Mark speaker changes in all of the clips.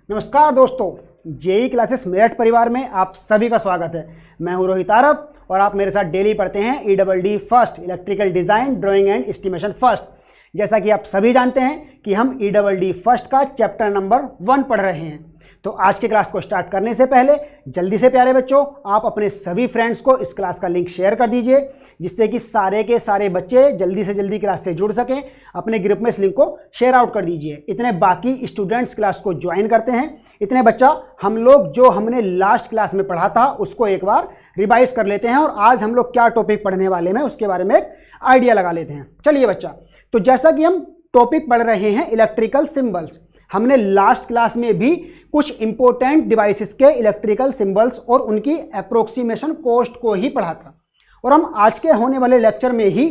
Speaker 1: नमस्कार दोस्तों, JEE classes Meerut परिवार में आप सभी का स्वागत है। मैं हूं रोहित आरब और आप मेरे साथ डेली पढ़ते हैं EDD first electrical design drawing and estimation first. जैसा कि आप सभी जानते हैं कि हम EDD फर्स्ट का चैप्टर नंबर 1 पढ़ रहे हैं। तो आज के क्लास को स्टार्ट करने से पहले जल्दी से प्यारे बच्चों, आप अपने सभी फ्रेंड्स को इस क्लास का लिंक शेयर कर दीजिए, जिससे कि सारे के सारे बच्चे जल्दी से जल्दी क्लास से जुड़ सकें। अपने ग्रुप में इस लिंक को शेयर आउट कर दीजिए। इतने बाकी स्टूडेंट्स क्लास को ज्वाइन करते हैं, इतने बच्चा हम लोग जो हमने लास्ट क्लास में पढ़ा था उसको एक बार रिवाइज कर लेते हैं और आज हम लोग क्या टॉपिक पढ़ने वाले हैं उसके बारे में एक आइडिया लगा लेते हैं। चलिए बच्चा, तो जैसा कि हम टॉपिक पढ़ रहे हैं इलेक्ट्रिकल सिंबल्स, हमने लास्ट क्लास में भी कुछ इंपॉर्टेंट डिवाइसेस के इलेक्ट्रिकल सिंबल्स और उनकी अप्रोक्सीमेशन कॉस्ट को ही पढ़ा था। और हम आज के होने वाले लेक्चर में ही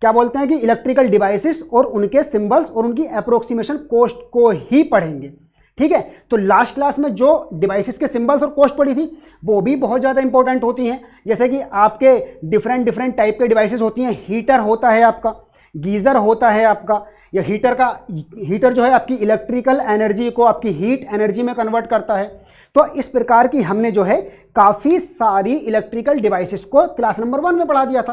Speaker 1: क्या बोलते हैं कि इलेक्ट्रिकल डिवाइसेस और उनके सिंबल्स और उनकी अप्रोक्सीमेशन कॉस्ट को ही पढ़ेंगे। ठीक है, तो लास्ट क्लास में जो डिवाइसेस के सिंबल्स और कॉस्ट पढ़ी थी वो भी बहुत ज़्यादा इंपॉर्टेंट होती हैं। जैसे कि आपके डिफरेंट टाइप के डिवाइसेस होती हैं। हीटर होता है आपका, गीज़र होता है आपका, या हीटर जो है आपकी इलेक्ट्रिकल एनर्जी को आपकी हीट एनर्जी में कन्वर्ट करता है। तो इस प्रकार की हमने जो है काफ़ी सारी इलेक्ट्रिकल डिवाइसेस को क्लास नंबर 1 में पढ़ा दिया था।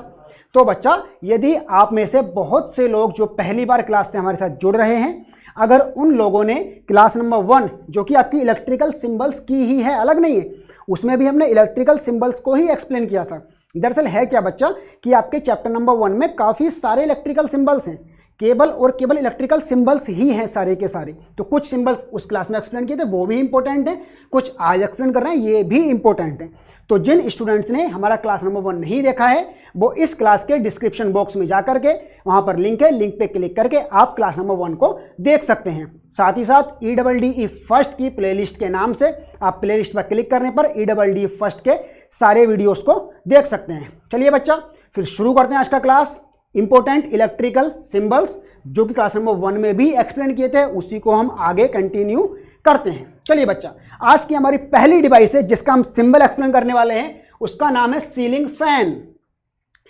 Speaker 1: तो बच्चा, यदि आप में से बहुत से लोग जो पहली बार क्लास से हमारे साथ जुड़ रहे हैं, अगर उन लोगों ने क्लास नंबर 1 जो कि आपकी इलेक्ट्रिकल सिंबल्स की ही है, अलग नहीं है, उसमें भी हमने इलेक्ट्रिकल सिंबल्स को ही एक्सप्लेन किया था। दरअसल है क्या बच्चा कि आपके चैप्टर नंबर 1 में काफ़ी सारे इलेक्ट्रिकल सिंबल्स हैं, केवल इलेक्ट्रिकल सिंबल्स ही हैं सारे के सारे। तो कुछ सिंबल्स उस क्लास में एक्सप्लेन किए थे, वो भी इंपॉर्टेंट हैं, कुछ आज एक्सप्लेन कर रहे हैं, ये भी इंपॉर्टेंट है। तो जिन स्टूडेंट्स ने हमारा क्लास नंबर 1 नहीं देखा है वो इस क्लास के डिस्क्रिप्शन बॉक्स में जा करके वहाँ पर लिंक है, लिंक पे क्लिक करके आप क्लास नंबर 1 को देख सकते हैं। साथ ही साथ EDD फर्स्ट की प्लेलिस्ट के नाम से आप प्लेलिस्ट पर क्लिक करने पर EDD फर्स्ट के सारे वीडियोज़ को देख सकते हैं। चलिए बच्चा, फिर शुरू करते हैं आज का क्लास। इंपॉर्टेंट इलेक्ट्रिकल सिंबल्स जो कि क्लास नंबर 1 में भी एक्सप्लेन किए थे, उसी को हम आगे कंटिन्यू करते हैं। चलिए बच्चा, आज की हमारी पहली डिवाइस है जिसका हम सिंबल एक्सप्लेन करने वाले हैं, उसका नाम है सीलिंग फैन।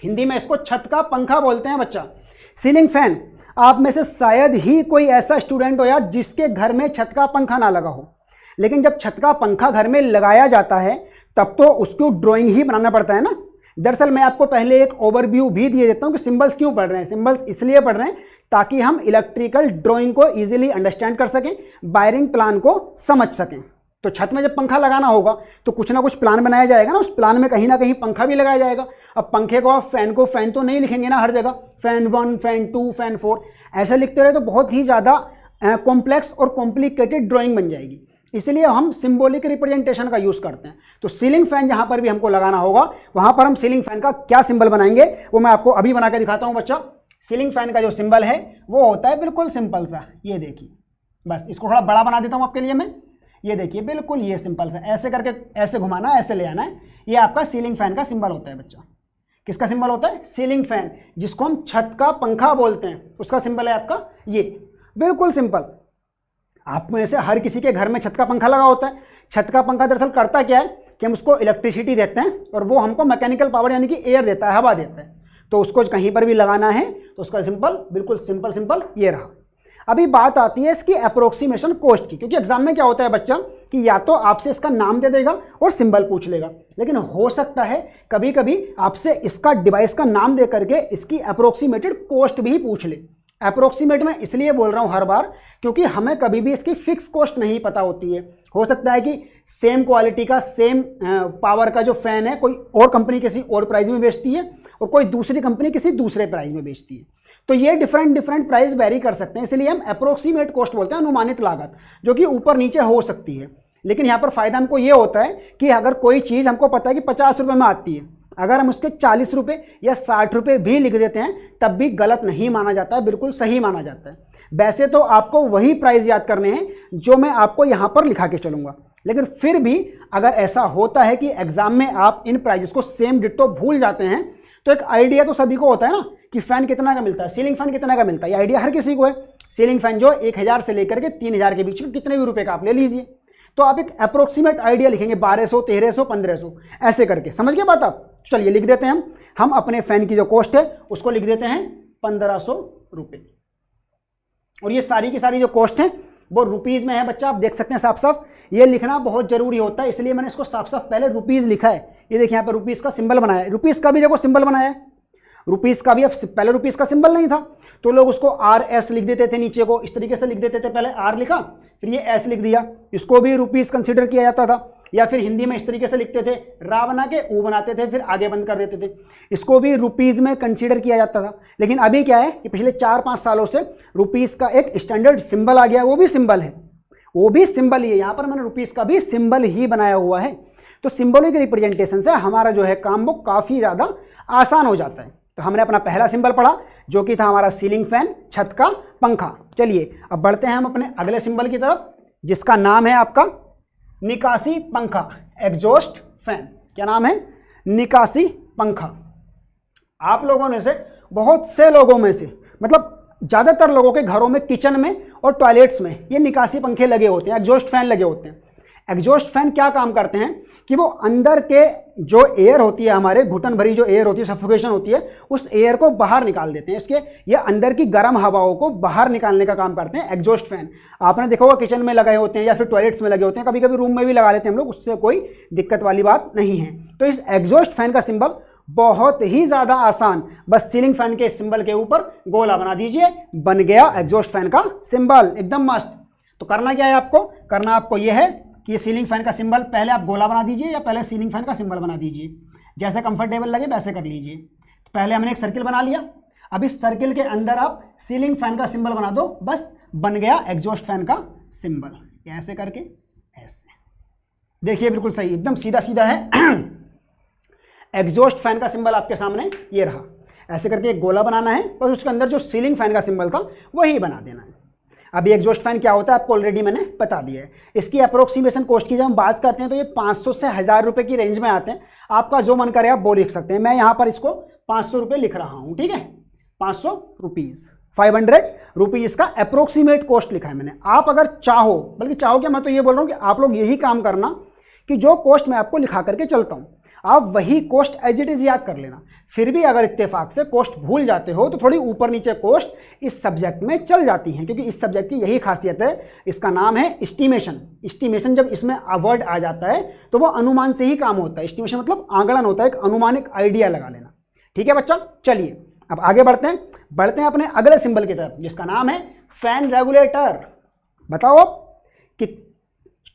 Speaker 1: हिंदी में इसको छत का पंखा बोलते हैं बच्चा। सीलिंग फैन, आप में से शायद ही कोई ऐसा स्टूडेंट हो यार जिसके घर में छत का पंखा ना लगा हो। लेकिन जब छत का पंखा घर में लगाया जाता है तब तो उसको ड्राइंग ही बनाना पड़ता है ना। दरअसल मैं आपको पहले एक ओवरव्यू भी दिए देता हूँ कि सिंबल्स क्यों पढ़ रहे हैं। सिंबल्स इसलिए पढ़ रहे हैं ताकि हम इलेक्ट्रिकल ड्राइंग को इजीली अंडरस्टैंड कर सकें, वायरिंग प्लान को समझ सकें। तो छत में जब पंखा लगाना होगा तो कुछ ना कुछ प्लान बनाया जाएगा ना, उस प्लान में कहीं ना कहीं पंखा भी लगाया जाएगा। अब पंखे को आप फैन तो नहीं लिखेंगे ना हर जगह, फैन 1, फैन 2, फैन 4 ऐसे लिखते रहे तो बहुत ही ज़्यादा कॉम्प्लेक्स और कॉम्प्लिकेटेड ड्राइंग बन जाएगी। इसलिए हम सिंबॉलिक रिप्रेजेंटेशन का यूज़ करते हैं। तो सीलिंग फैन जहाँ पर भी हमको लगाना होगा वहाँ पर हम सीलिंग फैन का क्या सिंबल बनाएंगे वो मैं आपको अभी बना के दिखाता हूँ बच्चा। सीलिंग फैन का जो सिंबल है वो होता है बिल्कुल सिंपल सा, ये देखिए। बस इसको थोड़ा बड़ा बना देता हूँ आपके लिए मैं। ये देखिए बिल्कुल ये सिंपल सा, ऐसे करके ऐसे घुमाना, ऐसे ले आना है। ये आपका सीलिंग फैन का सिंबल होता है बच्चा। किसका सिंबल होता है? सीलिंग फैन, जिसको हम छत का पंखा बोलते हैं, उसका सिंबल है आपका ये। बिल्कुल सिंपल। आप में से हर किसी के घर में छत का पंखा लगा होता है। छत का पंखा दरअसल करता क्या है कि हम उसको इलेक्ट्रिसिटी देते हैं और वो हमको मैकेनिकल पावर यानी कि एयर देता है, हवा देता है। तो उसको कहीं पर भी लगाना है तो उसका सिंपल बिल्कुल सिंपल ये रहा। अभी बात आती है इसकी अप्रोक्सीमेशन कॉस्ट की, क्योंकि एग्जाम में क्या होता है बच्चा कि या तो आपसे इसका नाम दे देगा और सिंबल पूछ लेगा, लेकिन हो सकता है कभी कभी आपसे इसका डिवाइस का नाम दे करके इसकी अप्रोक्सीमेटेड कॉस्ट भी पूछ ले। अप्रोक्सीमेट मैं इसलिए बोल रहा हूँ हर बार क्योंकि हमें कभी भी इसकी फिक्स कॉस्ट नहीं पता होती है। हो सकता है कि सेम क्वालिटी का सेम पावर का जो फैन है कोई और कंपनी किसी और प्राइस में बेचती है और कोई दूसरी कंपनी किसी दूसरे प्राइस में बेचती है। तो ये डिफरेंट प्राइस वेरी कर सकते हैं, इसलिए हम अप्रोक्सीमेट कॉस्ट बोलते हैं, अनुमानित लागत, जो कि ऊपर नीचे हो सकती है। लेकिन यहाँ पर फायदा हमको ये होता है कि अगर कोई चीज़ हमको पता है कि 50 रुपये में आती है, अगर हम उसके 40 रुपये या 60 रुपये भी लिख देते हैं तब भी गलत नहीं माना जाता है, बिल्कुल सही माना जाता है। वैसे तो आपको वही प्राइस याद करने हैं जो मैं आपको यहाँ पर लिखा के चलूँगा, लेकिन फिर भी अगर ऐसा होता है कि एग्जाम में आप इन प्राइजेस को सेम डिट्टो भूल जाते हैं तो एक आइडिया तो सभी को होता है ना कि फ़ैन कितना का मिलता है, सीलिंग फैन कितना का मिलता है। ये आइडिया हर किसी को है। सीलिंग फैन जो 1000 से लेकर के 3000 के बीच में कितने भी रुपए का आप ले लीजिए। तो आप एक अप्रोक्सीमेट आइडिया लिखेंगे 1200, 1300, 1500 ऐसे करके। समझ गए बात आप? चलिए लिख देते हैं हम अपने फ़ैन की जो कॉस्ट है उसको लिख देते हैं 1500 रुपये। और ये सारी की सारी जो कॉस्ट है वो रुपीज़ में है बच्चा, आप देख सकते हैं साफ साफ। ये लिखना बहुत जरूरी होता है, इसलिए मैंने इसको साफ साफ पहले रुपीज़ लिखा है। ये देखिए यहाँ पर रुपीज़ का सिंबल बनाया है, रुपीज़ का भी देखो सिंबल बनाया है। रुपीज़ का भी अब पहले रुपीज़ का सिंबल नहीं था तो लोग उसको RS लिख देते थे, नीचे को इस तरीके से लिख देते थे, पहले R लिखा फिर ये S लिख दिया, इसको भी रुपीज़ कंसिडर किया जाता था। या फिर हिंदी में इस तरीके से लिखते थे, रा बना के ऊ बनाते थे, फिर आगे बंद कर देते थे, इसको भी रुपीज़ में कंसीडर किया जाता था। लेकिन अभी क्या है कि पिछले 4-5 सालों से रुपीज़ का एक स्टैंडर्ड सिंबल आ गया, वो भी सिंबल है, वो भी सिंबल ही है। यहाँ पर मैंने रुपीज़ का भी सिंबल ही बनाया हुआ है। तो सिंबलिक रिप्रेजेंटेशन से हमारा जो है काम वो काफ़ी ज़्यादा आसान हो जाता है। तो हमने अपना पहला सिंबल पढ़ा जो कि था हमारा सीलिंग फैन, छत का पंखा। चलिए अब बढ़ते हैं हम अपने अगले सिंबल की तरफ, जिसका नाम है आपका निकासी पंखा, एग्जॉस्ट फैन। क्या नाम है? निकासी पंखा। आप लोगों में से बहुत से लोगों में से मतलब ज़्यादातर लोगों के घरों में, किचन में और टॉयलेट्स में ये निकासी पंखे लगे होते हैं, एग्जॉस्ट फैन लगे होते हैं। एग्जॉस्ट फैन क्या काम करते हैं कि वो अंदर के जो एयर होती है, हमारे घुटन भरी जो एयर होती है, सफोकेशन होती है, उस एयर को बाहर निकाल देते हैं। इसके ये अंदर की गर्म हवाओं को बाहर निकालने का काम करते हैं एग्जॉस्ट फैन। आपने देखा होगा किचन में लगाए होते हैं या फिर टॉयलेट्स में लगे होते हैं, कभी कभी रूम में भी लगा लेते हैं हम लोग, उससे कोई दिक्कत वाली बात नहीं है। तो इस एग्जॉस्ट फैन का सिंबल बहुत ही ज़्यादा आसान, बस सीलिंग फैन के सिंबल के ऊपर गोला बना दीजिए, बन गया एग्जॉस्ट फैन का सिंबल, एकदम मस्त। तो करना क्या है आपको? करना आपको यह है कि ये सीलिंग फैन का सिंबल पहले आप गोला बना दीजिए या पहले सीलिंग फैन का सिंबल बना दीजिए, जैसे कंफर्टेबल लगे वैसे कर लीजिए। तो पहले हमने एक सर्किल बना लिया, अब इस सर्किल के अंदर आप सीलिंग फैन का सिंबल बना दो, बस बन गया एग्जॉस्ट फैन का सिंबल। ऐसे करके ऐसे देखिए, बिल्कुल सही, एकदम सीधा सीधा है। एग्जॉस्ट फैन का सिंबल आपके सामने ये रहा। ऐसे करके एक गोला बनाना है और उसके अंदर जो सीलिंग फैन का सिंबल था वही बना देना है। अभी एग्जॉस्ट फैन क्या होता है आपको ऑलरेडी मैंने बता दिया है। इसकी अप्रोक्सीमेशन कॉस्ट की जब हम बात करते हैं तो ये 500 से 1000 रुपये की रेंज में आते हैं। आपका जो मन करे आप वो लिख सकते हैं। मैं यहाँ पर इसको 500 रुपये लिख रहा हूँ, ठीक है, 500 रुपीज़, 500 रुपीज़ इसका अप्रोक्सीमेट कॉस्ट लिखा है मैंने। आप अगर चाहो, बल्कि चाहो क्या, मैं तो ये बोल रहा हूँ कि आप लोग यही काम करना कि जो कॉस्ट मैं आपको लिखा करके चलता हूँ आप वही कॉस्ट एज इट इज़ याद कर लेना। फिर भी अगर इत्तेफाक से कॉस्ट भूल जाते हो तो थोड़ी ऊपर नीचे कॉस्ट इस सब्जेक्ट में चल जाती हैं, क्योंकि इस सब्जेक्ट की यही खासियत है। इसका नाम है एस्टिमेशन। एस्टिमेशन जब इसमें वर्ड आ जाता है तो वो अनुमान से ही काम होता है। एस्टिमेशन मतलब आंकलन होता है, एक अनुमानिक आइडिया लगा लेना, ठीक है बच्चा। चलिए अब आगे बढ़ते हैं अपने अगले सिंबल की तरफ, जिसका नाम है फैन रेगुलेटर। बताओ आप कि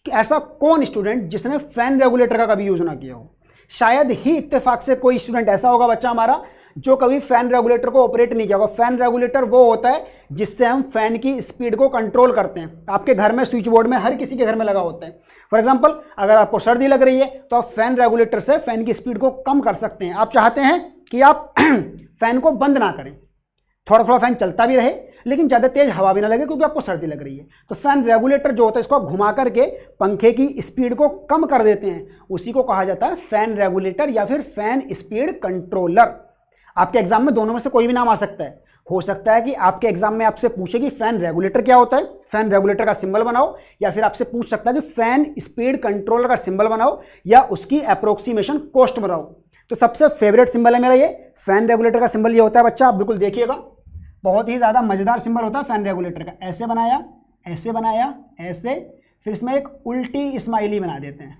Speaker 1: ऐसा कौन स्टूडेंट जिसने फैन रेगुलेटर का कभी यूज़ ना किया हो। शायद ही इत्तेफाक से कोई स्टूडेंट ऐसा होगा बच्चा हमारा जो कभी फैन रेगुलेटर को ऑपरेट नहीं किया होगा। फैन रेगुलेटर वो होता है जिससे हम फैन की स्पीड को कंट्रोल करते हैं। आपके घर में स्विच बोर्ड में हर किसी के घर में लगा होता है। फॉर एग्जांपल अगर आपको सर्दी लग रही है तो आप फैन रेगुलेटर से फैन की स्पीड को कम कर सकते हैं। आप चाहते हैं कि आप फैन को बंद ना करें, थोड़ा थोड़ा फैन चलता भी रहे लेकिन ज़्यादा तेज हवा भी ना लगे क्योंकि आपको सर्दी लग रही है। तो फैन रेगुलेटर जो होता है इसको आप घुमा करके पंखे की स्पीड को कम कर देते हैं, उसी को कहा जाता है फैन रेगुलेटर या फिर फैन स्पीड कंट्रोलर। आपके एग्जाम में दोनों में से कोई भी नाम आ सकता है। हो सकता है कि आपके एग्जाम में आपसे पूछे कि फैन रेगुलेटर क्या होता है, फैन रेगुलेटर का सिंबल बनाओ, या फिर आपसे पूछ सकता है कि फैन स्पीड कंट्रोलर का सिंबल बनाओ या उसकी अप्रोक्सीमेशन कॉस्ट बनाओ। तो सबसे फेवरेट सिंबल है मेरा ये फैन रेगुलेटर का सिंबल ये होता है बच्चा। आप बिल्कुल देखिएगा, बहुत ही ज़्यादा मज़ेदार सिंबल होता है फैन रेगुलेटर का। ऐसे बनाया, ऐसे बनाया, ऐसे, फिर इसमें एक उल्टी स्माइली बना देते हैं।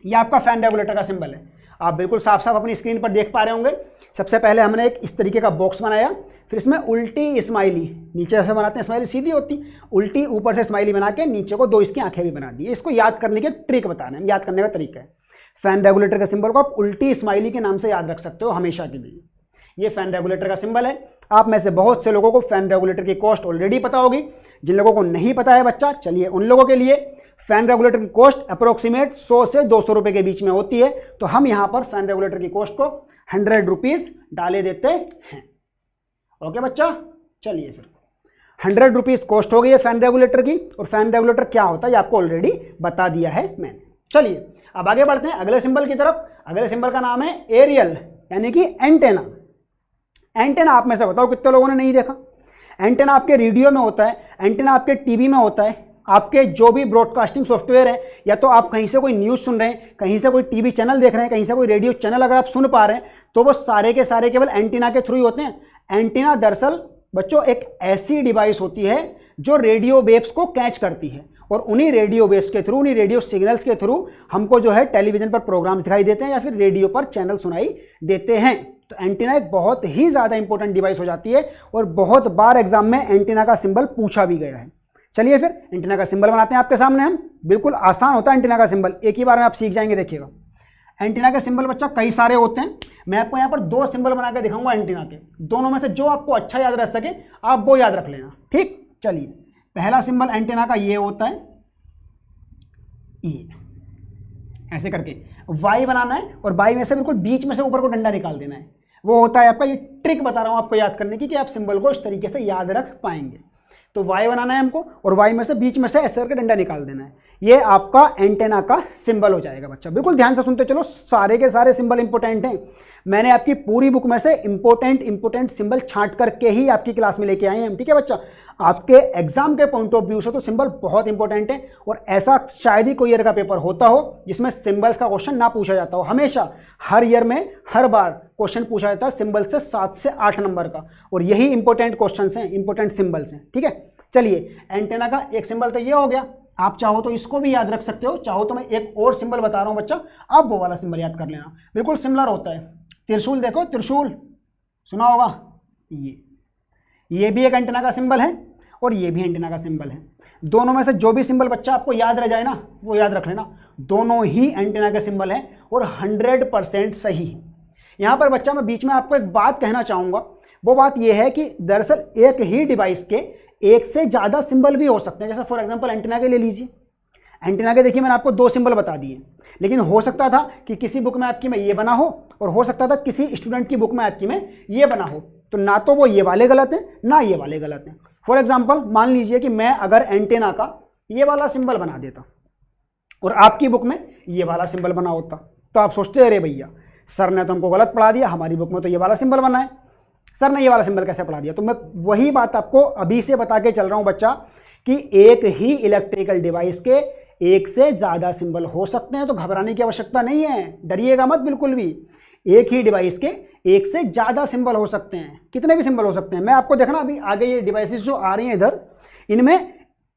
Speaker 1: ये आपका फैन रेगुलेटर का सिंबल है। आप बिल्कुल साफ साफ अपनी स्क्रीन पर देख पा रहे होंगे। सबसे पहले हमने एक इस तरीके का बॉक्स बनाया, फिर इसमें उल्टी स्माइली, नीचे ऐसे बनाते हैं, स्माइली सीधी होती, उल्टी ऊपर से स्माइली बना के नीचे को दो इसकी आंखें भी बना दी। इसको याद करने की ट्रिक बता रहे हैं, याद करने का तरीका है। फैन रेगुलेटर के सिंबल को आप उल्टी स्माइली के नाम से याद रख सकते हो हमेशा के लिए। ये फैन रेगुलेटर का सिंबल है। आप में से बहुत से लोगों को फैन रेगुलेटर की कॉस्ट ऑलरेडी पता होगी। जिन लोगों को नहीं पता है बच्चा, चलिए उन लोगों के लिए फैन रेगुलेटर की कॉस्ट अप्रोक्सीमेट 100 से 200 रुपये के बीच में होती है। तो हम यहाँ पर फैन रेगुलेटर की कॉस्ट को 100 रुपीज़ डाले देते हैं। ओके बच्चा, चलिए फिर 100 रुपीज़ कॉस्ट हो गई है फैन रेगुलेटर की। और फैन रेगुलेटर क्या होता है ये आपको ऑलरेडी बता दिया है मैंने। चलिए अब आगे बढ़ते हैं अगले सिंबल की तरफ। अगले सिंबल का नाम है एरियल, यानी कि एंटेना। एंटेना आप में से बताओ कितने लोगों ने नहीं देखा। एंटेना आपके रेडियो में होता है, एंटेना आपके टीवी में होता है, आपके जो भी ब्रॉडकास्टिंग सॉफ्टवेयर है, या तो आप कहीं से कोई न्यूज़ सुन रहे हैं, कहीं से कोई टीवी चैनल देख रहे हैं, कहीं से कोई रेडियो चैनल अगर आप सुन पा रहे हैं, तो वो सारे के सारे केवल एंटेना के थ्रू ही होते हैं। एंटेना दरअसल बच्चों एक ऐसी डिवाइस होती है जो रेडियो वेव्स को कैच करती है, और उन्हीं रेडियो वेव्स के थ्रू, उन्हीं रेडियो सिग्नल्स के थ्रू हमको जो है टेलीविजन पर प्रोग्राम्स दिखाई देते हैं या फिर रेडियो पर चैनल सुनाई देते हैं। तो एंटीना एक बहुत ही ज़्यादा इंपॉर्टेंट डिवाइस हो जाती है और बहुत बार एग्जाम में एंटीना का सिंबल पूछा भी गया है। चलिए फिर एंटीना का सिंबल बनाते हैं आपके सामने हम। बिल्कुल आसान होता है एंटीना का सिंबल, एक ही बार में आप सीख जाएंगे। देखिएगा एंटीना के सिंबल बच्चा कई सारे होते हैं, मैं आपको यहाँ पर 2 सिंबल बना के दिखाऊंगा एंटीना के। दोनों में से जो आपको अच्छा याद रख सके आप वो याद रख लेना, ठीक। चलिए पहला सिंबल एंटीना का ये होता है, ये ऐसे करके वाई बनाना है और वाई में से बिल्कुल बीच में से ऊपर को डंडा निकाल देना है। वो होता है आपका, ये ट्रिक बता रहा हूँ आपको याद करने की कि आप सिंबल को इस तरीके से याद रख पाएंगे। तो वाई बनाना है हमको और वाई में से बीच में से ऐसे करके डंडा निकाल देना है। ये आपका एंटेना का सिंबल हो जाएगा बच्चा। बिल्कुल ध्यान से सुनते चलो, सारे के सारे सिंबल इंपॉर्टेंट हैं। मैंने आपकी पूरी बुक में से इंपॉर्टेंट सिंबल छांट करके ही आपकी क्लास में लेके आए हैं हम, ठीक है बच्चा। आपके एग्जाम के पॉइंट ऑफ व्यू से तो सिंबल बहुत इंपॉर्टेंट है और ऐसा शायद ही कोई ईयर का पेपर होता हो जिसमें सिंबल्स का क्वेश्चन ना पूछा जाता हो। हमेशा हर ईयर में हर बार क्वेश्चन पूछा जाता है सिंबल से 7 से 8 नंबर का, और यही इंपॉर्टेंट क्वेश्चन हैं, इंपॉर्टेंट सिंबल्स हैं, ठीक है। चलिए एंटेना का एक सिंबल तो ये हो गया, आप चाहो तो इसको भी याद रख सकते हो, चाहो तो मैं एक और सिंबल बता रहा हूँ बच्चा, आप वो वाला सिंबल याद कर लेना। बिल्कुल सिमिलर होता है। त्रिशूल देखो, त्रिशूल सुना होगा, ये भी एक एंटेना का सिंबल है और ये भी एंटेना का सिंबल है। दोनों में से जो भी सिंबल बच्चा आपको याद रह जाए ना वो याद रख लेना। दोनों ही एंटेना के सिंबल हैं और 100% सही। यहाँ पर बच्चा मैं बीच में आपको एक बात कहना चाहूँगा, वो बात ये है कि दरअसल एक ही डिवाइस के एक से ज़्यादा सिंबल भी हो सकते हैं। जैसे फॉर एग्जांपल एंटीना के ले लीजिए, एंटीना के देखिए मैंने आपको 2 सिंबल बता दिए, लेकिन हो सकता था कि किसी बुक में आपकी में ये बना हो और हो सकता था किसी स्टूडेंट की बुक में आपकी में ये बना हो। तो ना तो वो ये वाले गलत हैं ना ये वाले गलत हैं। फॉर एग्जाम्पल मान लीजिए कि मैं अगर एंटीना का ये वाला सिंबल बना देता और आपकी बुक में ये वाला सिंबल बना होता, तो आप सोचते अरे भैया सर ने तो हमको गलत पढ़ा दिया, हमारी बुक में तो ये वाला सिंबल बना है, सर ने ये वाला सिंबल कैसे पढ़ा दिया। तो मैं वही बात आपको अभी से बता के चल रहा हूँ बच्चा कि एक ही इलेक्ट्रिकल डिवाइस के एक से ज़्यादा सिंबल हो सकते हैं, तो घबराने की आवश्यकता नहीं है, डरिएगा मत बिल्कुल भी। एक ही डिवाइस के एक से ज़्यादा सिंबल हो सकते हैं, कितने भी सिंबल हो सकते हैं। मैं आपको देखना अभी आगे ये डिवाइसेस जो आ रही हैं इधर, इनमें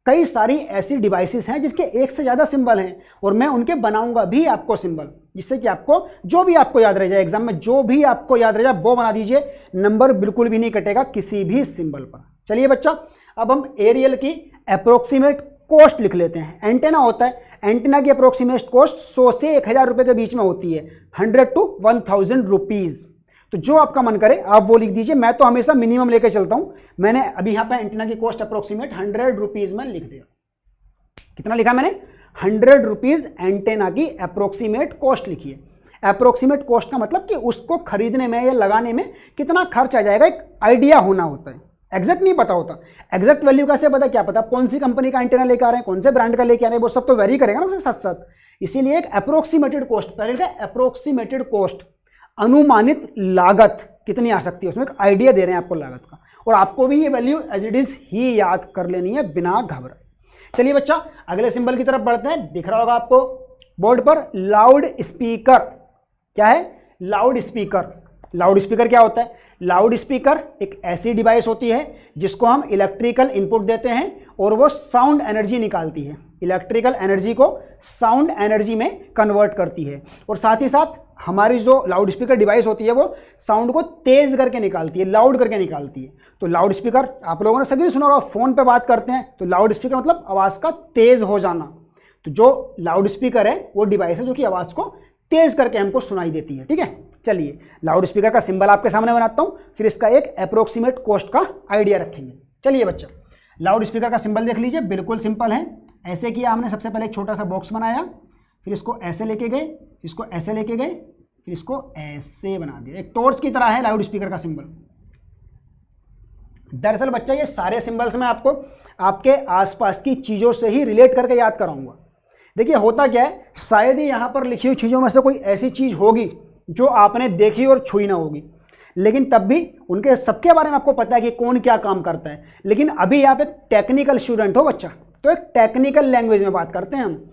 Speaker 1: कई सारी ऐसी डिवाइसेस हैं जिसके एक से ज़्यादा सिंबल हैं और मैं उनके बनाऊंगा भी आपको सिंबल, जिससे कि आपको जो भी आपको याद रह जाए एग्जाम में, जो भी आपको याद रह जाए वो बना दीजिए, नंबर बिल्कुल भी नहीं कटेगा किसी भी सिंबल पर। चलिए बच्चा अब हम एरियल की अप्रोक्सीमेट कॉस्ट लिख लेते हैं। एंटेना होता है, एंटेना की अप्रोक्सीमेट कॉस्ट 100 से 1000 रुपये के बीच में होती है, 100 to 1000 रुपीज़। तो जो आपका मन करे आप वो लिख दीजिए, मैं तो हमेशा मिनिमम लेके चलता हूँ। मैंने अभी यहाँ पे एंटीना की कॉस्ट अप्रोक्सीमेट 100 रुपीज़ में लिख दिया। कितना लिखा मैंने? 100 रुपीज़ एंटेना की अप्रोक्सीमेट कॉस्ट लिखी है। अप्रोक्सीमेट कॉस्ट का मतलब कि उसको खरीदने में या लगाने में कितना खर्च आ जाएगा, एक आइडिया होना होता है, एग्जैक्ट नहीं पता होता। एग्जैक्ट वैल्यू कैसे पता, क्या पता कौन सी कंपनी का एंटेना लेकर आ रहे हैं, कौन से ब्रांड का लेके आ रहे हैं, वो सब तो वेरी करेगा ना उसके साथ साथ। इसीलिए एक अप्रोक्सीमेटेड कॉस्ट, पहले का अप्रोक्सीमेटेड कॉस्ट, अनुमानित लागत कितनी आ सकती है, उसमें एक आइडिया दे रहे हैं आपको लागत का, और आपको भी ये वैल्यू एज इट इज ही याद कर लेनी है बिना घबराए। चलिए बच्चा अगले सिंबल की तरफ बढ़ते हैं। दिख रहा होगा आपको बोर्ड पर लाउड स्पीकर। क्या है? Loud speaker. लाउड स्पीकर क्या होता है? लाउड स्पीकर एक ऐसी डिवाइस होती है जिसको हम इलेक्ट्रिकल इनपुट देते हैं और वो साउंड एनर्जी निकालती है, इलेक्ट्रिकल एनर्जी को साउंड एनर्जी में कन्वर्ट करती है, और साथ ही साथ हमारी जो लाउड स्पीकर डिवाइस होती है वो साउंड को तेज करके निकालती है, लाउड करके निकालती है। तो लाउड स्पीकर आप लोगों ने सभी ने सुना होगा, फ़ोन पे बात करते हैं तो लाउड स्पीकर मतलब आवाज़ का तेज़ हो जाना। तो जो लाउड स्पीकर है वो डिवाइस है जो कि आवाज़ को तेज़ करके हमको सुनाई देती है। ठीक है, चलिए लाउड स्पीकर का सिंबल आपके सामने बनाता हूँ, फिर इसका एक अप्रोक्सीमेट कॉस्ट का आइडिया रखेंगे। चलिए बच्चा लाउड स्पीकर का सिंबल देख लीजिए, बिल्कुल सिंपल है। ऐसे किया हमने, सबसे पहले एक छोटा सा बॉक्स बनाया, फिर इसको ऐसे लेके गए, इसको ऐसे लेके गए, फिर इसको ऐसे बना दिया। एक टॉर्च की तरह है लाउड स्पीकर का सिंबल। दरअसल बच्चा ये सारे सिंबल्स मैं आपको आपके आसपास की चीज़ों से ही रिलेट करके याद कराऊंगा। देखिए होता क्या है, शायद ही यहाँ पर लिखी हुई चीज़ों में से कोई ऐसी चीज़ होगी जो आपने देखी और छुई ना होगी, लेकिन तब भी उनके सबके बारे में आपको पता है कि कौन क्या काम करता है। लेकिन अभी आप एक टेक्निकल स्टूडेंट हो बच्चा, तो एक टेक्निकल लैंग्वेज में बात करते हैं हम।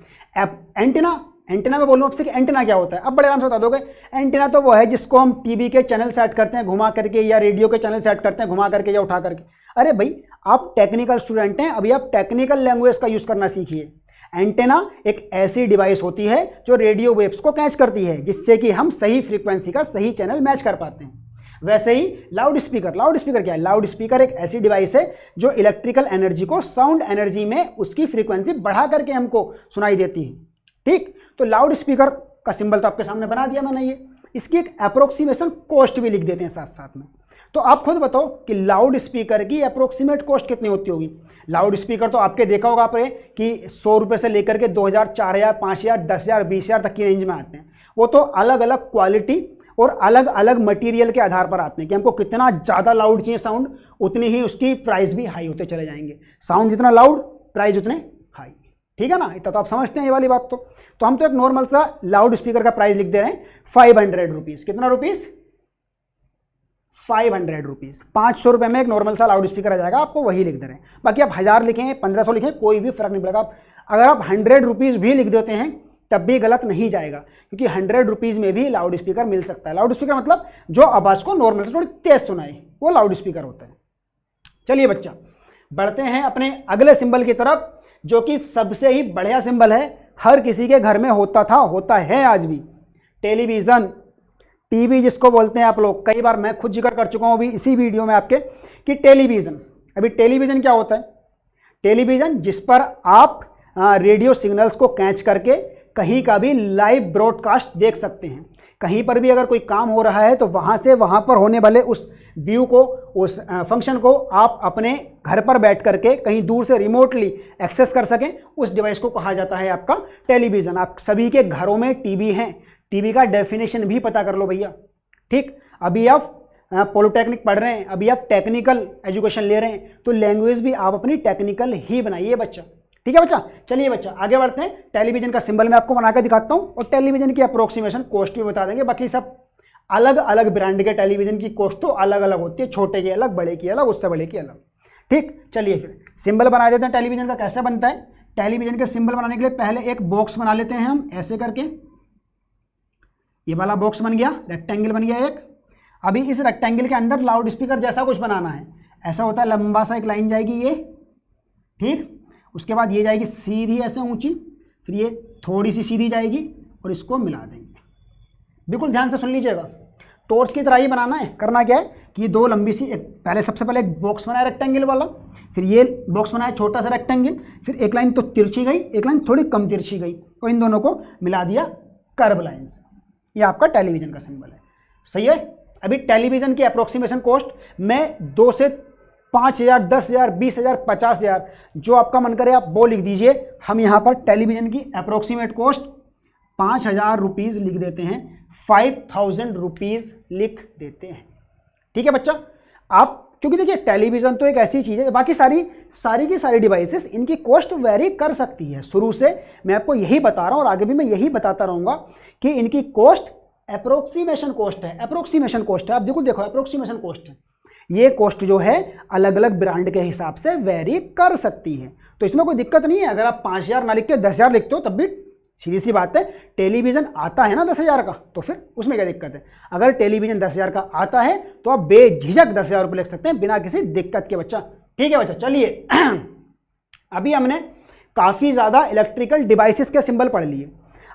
Speaker 1: एंटीना में बोलूँ आपसे कि एंटीना क्या होता है, अब बड़े आराम से बता दोगे। एंटीना तो वो है जिसको हम टीवी के चैनल सेट करते हैं घुमा करके, या रेडियो के चैनल सेट करते हैं घुमा करके या उठा करके। अरे भाई आप टेक्निकल स्टूडेंट हैं, अभी आप टेक्निकल लैंग्वेज का यूज़ करना सीखिए। एंटेना एक ऐसी डिवाइस होती है जो रेडियो वेव्स को कैच करती है, जिससे कि हम सही फ्रीक्वेंसी का सही चैनल मैच कर पाते हैं। वैसे ही लाउड स्पीकर क्या है? लाउड स्पीकर एक ऐसी डिवाइस है जो इलेक्ट्रिकल एनर्जी को साउंड एनर्जी में उसकी फ्रीक्वेंसी बढ़ा करके हमको सुनाई देती है। ठीक, तो लाउड स्पीकर का सिंबल तो आपके सामने बना दिया मैंने। ये इसकी एक अप्रोक्सीमेशन कॉस्ट भी लिख देते हैं साथ साथ में। तो आप खुद बताओ कि लाउड स्पीकर की अप्रोक्सीमेट कॉस्ट कितनी होती होगी। लाउड स्पीकर तो आपके देखा होगा आपने कि 100 रुपये से लेकर के 2000, 4000, 5000, 10,000, 20,000 तक की रेंज में आते हैं। वो तो अलग अलग क्वालिटी और अलग अलग मटेरियल के आधार पर आते हैं कि हमको कितना ज़्यादा लाउड चाहिए साउंड, उतनी ही उसकी प्राइस भी हाई होते चले जाएंगे। साउंड जितना लाउड, प्राइस उतने हाई। ठीक है ना, इतना तो आप समझते हैं ये वाली बात। तो हम तो एक नॉर्मल सा लाउड स्पीकर का प्राइस लिख दे रहे हैं 500 रुपीज़। कितना रुपीज़? 500 रुपीज़। 500 रुपये में एक नॉर्मल सा लाउड स्पीकर आ जाएगा, आपको वही लिख दे रहे हैं। बाकी आप 1000 लिखें, 1500 लिखें, कोई भी फर्क नहीं पड़ेगा। अगर आप 100 रुपीज़ भी लिख देते हैं तब भी गलत नहीं जाएगा, क्योंकि 100 रुपीज़ में भी लाउड स्पीकर मिल सकता है। लाउड स्पीकर मतलब जो आवाज़ को नॉर्मल से थोड़ी तेज सुनाए, वो लाउड स्पीकर होता है। चलिए बच्चा, बढ़ते हैं अपने अगले सिंबल की तरफ, जो कि सबसे ही बढ़िया सिंबल है, हर किसी के घर में होता था, होता है आज भी। टेलीविज़न, टीवी जिसको बोलते हैं आप लोग। कई बार मैं खुद जिक्र कर चुका हूँ अभी इसी वीडियो में आपके कि टेलीविज़न। अभी टेलीविज़न क्या होता है? टेलीविज़न जिस पर आप रेडियो सिग्नल्स को कैच करके कहीं का भी लाइव ब्रॉडकास्ट देख सकते हैं। कहीं पर भी अगर कोई काम हो रहा है तो वहाँ से वहाँ पर होने वाले उस व्यू को, उस फंक्शन को आप अपने घर पर बैठ करके कहीं दूर से रिमोटली एक्सेस कर सकें, उस डिवाइस को कहा जाता है आपका टेलीविज़न। आप सभी के घरों में टीवी हैं, टीवी का डेफिनेशन भी पता कर लो भैया। ठीक, अभी आप पॉलिटेक्निक पढ़ रहे हैं, अभी आप टेक्निकल एजुकेशन ले रहे हैं, तो लैंग्वेज भी आप अपनी टेक्निकल ही बनाइए बच्चा। ठीक है बच्चा, चलिए बच्चा आगे बढ़ते हैं। टेलीविज़न का सिंबल मैं आपको बना के दिखाता हूँ और टेलीविज़न की अप्रोक्सीमेशन कॉस्ट भी बता देंगे। बाकी सब अलग अलग ब्रांड के टेलीविज़न की कॉस्ट तो अलग अलग होती है, छोटे की अलग, बड़े की अलग, उससे बड़े की अलग। ठीक, चलिए फिर सिंबल बना देते हैं टेलीविज़न का। कैसे बनता है? टेलीविज़न के सिंबल बनाने के लिए पहले एक बॉक्स बना लेते हैं हम, ऐसे करके। ये वाला बॉक्स बन गया, रेक्टेंगल बन गया एक। अभी इस रेक्टेंगल के अंदर लाउड स्पीकर जैसा कुछ बनाना है। ऐसा होता है, लंबा सा एक लाइन जाएगी ये, ठीक, उसके बाद ये जाएगी सीधी ऐसे ऊंची, फिर ये थोड़ी सी सीधी जाएगी और इसको मिला देंगे। बिल्कुल ध्यान से सुन लीजिएगा, टॉर्च की तरह ही बनाना है। करना क्या है कि ये दो लंबी सी, पहले सबसे पहले एक बॉक्स बनाया रेक्टेंगल वाला, फिर ये बॉक्स बनाया छोटा सा रेक्टेंगल, फिर एक लाइन तो तिरछी गई, एक लाइन थोड़ी कम तिरछी गई, और इन दोनों को मिला दिया कर्व लाइन से। ये आपका टेलीविज़न का सिंबल है। सही है। अभी टेलीविज़न की अप्रोक्सीमेशन कॉस्ट मैं 2 से 5,000, 10,000, 20,000, 50,000, जो आपका मन करे आप वो लिख दीजिए। हम यहाँ पर टेलीविज़न की अप्रोक्सीमेट कॉस्ट 5,000 रुपीज़ लिख देते हैं, 5,000 रुपीज़ लिख देते हैं। ठीक है बच्चा। आप क्योंकि देखिए टेलीविज़न तो एक ऐसी चीज़ है, बाकी सारी की सारी डिवाइसेस इनकी कॉस्ट वेरी कर सकती है। शुरू से मैं आपको यही बता रहा हूँ और आगे भी मैं यही बताता रहूँगा कि इनकी कॉस्ट अप्रोक्सीमेशन कॉस्ट है। अप्रोक्सीमेशन कॉस्ट है, आप देखो अप्रोक्सीमेशन कॉस्ट है। ये कॉस्ट जो है अलग अलग ब्रांड के हिसाब से वेरी कर सकती है, तो इसमें कोई दिक्कत नहीं है। अगर आप 5,000 ना लिख के 10,000 लिखते हो तब भी सीधी सी बात है। टेलीविज़न आता है ना 10,000 का, तो फिर उसमें क्या दिक्कत है। अगर टेलीविज़न 10,000 का आता है तो आप बेझिझक 10,000 रुपये लिख सकते हैं बिना किसी दिक्कत के बच्चा। ठीक है बच्चा। चलिए अभी हमने काफ़ी ज़्यादा इलेक्ट्रिकल डिवाइसेस के सिंबल पढ़ लिए।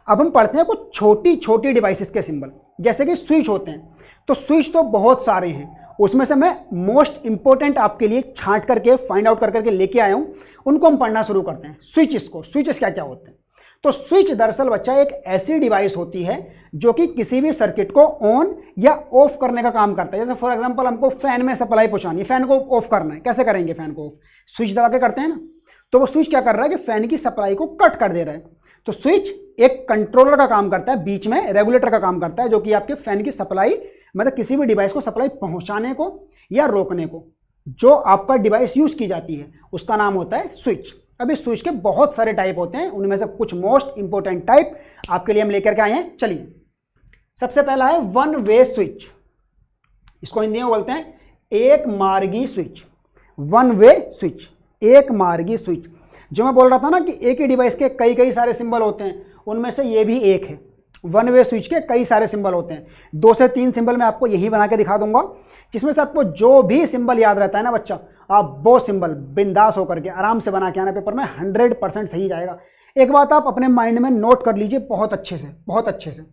Speaker 1: अब हम पढ़ते हैं कुछ छोटी छोटी डिवाइसेस के सिंबल, जैसे कि स्विच होते हैं। तो स्विच तो बहुत सारे हैं, उसमें से मैं मोस्ट इंपॉर्टेंट आपके लिए छांट करके फाइंड आउट कर करके लेके आया हूँ, उनको हम पढ़ना शुरू करते हैं। स्विचेस क्या क्या होते हैं। तो स्विच दरअसल बच्चा एक ऐसी डिवाइस होती है जो कि किसी भी सर्किट को ऑन या ऑफ करने का काम करता है। जैसे फॉर एग्जांपल हमको फैन में सप्लाई पहुंचानी है, फैन को ऑफ करना है, कैसे करेंगे फैन को ऑफ? स्विच दबा के करते हैं ना। तो वो स्विच क्या कर रहा है कि फैन की सप्लाई को कट कर दे रहा है। तो स्विच एक कंट्रोलर का काम करता है, बीच में रेगुलेटर का काम करता है, जो कि आपके फैन की सप्लाई मतलब किसी भी डिवाइस को सप्लाई पहुंचाने को या रोकने को जो आपका डिवाइस यूज की जाती है उसका नाम होता है स्विच। अभी स्विच के बहुत सारे टाइप होते हैं, उनमें से कुछ मोस्ट इंपोर्टेंट टाइप आपके लिए हम लेकर के आए हैं। चलिए, सबसे पहला है वन वे स्विच। इसको हिंदी में बोलते हैं एक मार्गी स्विच। वन वे स्विच, एक मार्गी स्विच। जो मैं बोल रहा था ना कि एक ही डिवाइस के कई कई सारे सिंबल होते हैं, उनमें से ये भी एक है। वन वे स्विच के कई सारे सिंबल होते हैं, 2 से 3 सिंबल मैं आपको यही बना के दिखा दूंगा, जिसमें से आपको जो भी सिंबल याद रहता है ना बच्चा, आप वो सिंबल बिंदास होकर के आराम से बना के आना पेपर में, 100% सही जाएगा। एक बात आप अपने माइंड में नोट कर लीजिए बहुत अच्छे से, बहुत अच्छे से।